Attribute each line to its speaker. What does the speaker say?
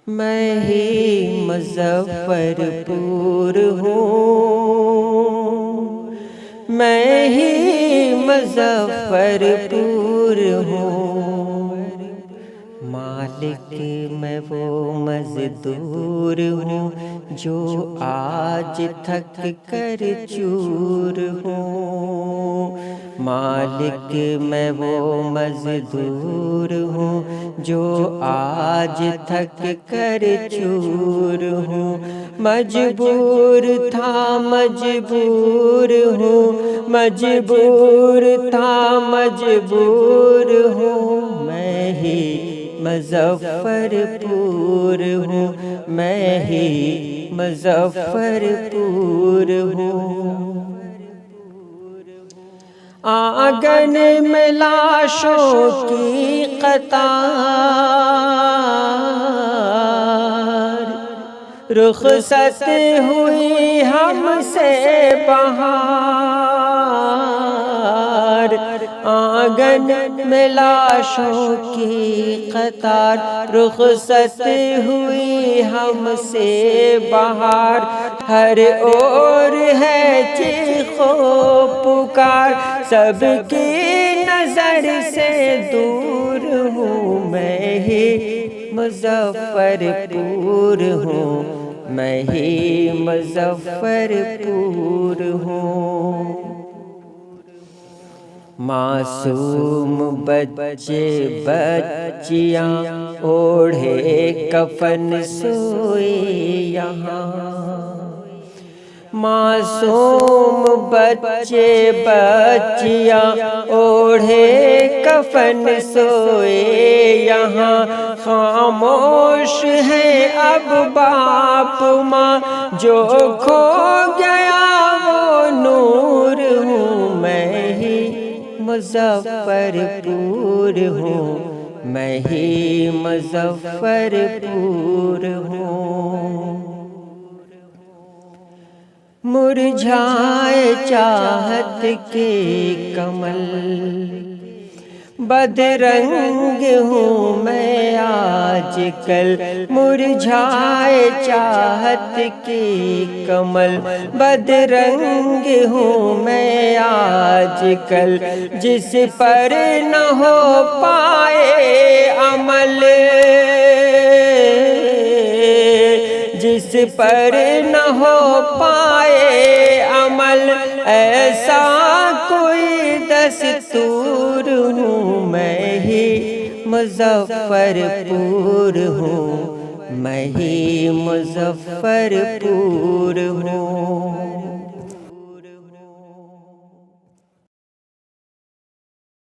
Speaker 1: میں ہی مظفر پور ہوں، میں ہی مظفر پور ہوں، مالک میں وہ مزدور ہوں جو آج تھک کر چور ہوں، مالک میں وہ مزدور ہوں جو آج تھک کر چور ہوں، مجبور تھا مجبور ہوں، مجبور تھا مجبور ہوں، میں ہی مظفر پور ہوں، میں ہی مظفر پور ہوں، آنگن میں لاشوں کی قطار، رخصت ہوئی ہم سے بہار، آنگن میں لاشوں کی قطار، رخصت ہوئی ہم سے بہار، ہر اور ہے چیخ و پکار، سب کی نظر سے دور ہوں، میں ہی مظفر پور ہوں، میں ہی مظفر پور ہوں، معصوم بچے بچیاں اوڑھے کفن سوئے یہاں، معصوم بچے بچیاں اوڑھے کفن سوئے یہاں، خاموش ہے اب باپ ماں جو کھو گیا وہ نور ہوں، میں ہی مظفر پور ہوں، میں ہی مظفر پور ہوں، مرجھائے چاہت کے کمل بدرنگ ہوں میں آج کل، مرجھائے چاہت کے کمل بدرنگ ہوں میں آج کل، جس پر نہ ہو پائے عمل، جس پر نہ ہو پائے عمل، ایسا کوئی دستور ہوں، میں ہی مظفر پور ہوں، میں ہی مظفر پور ہوں،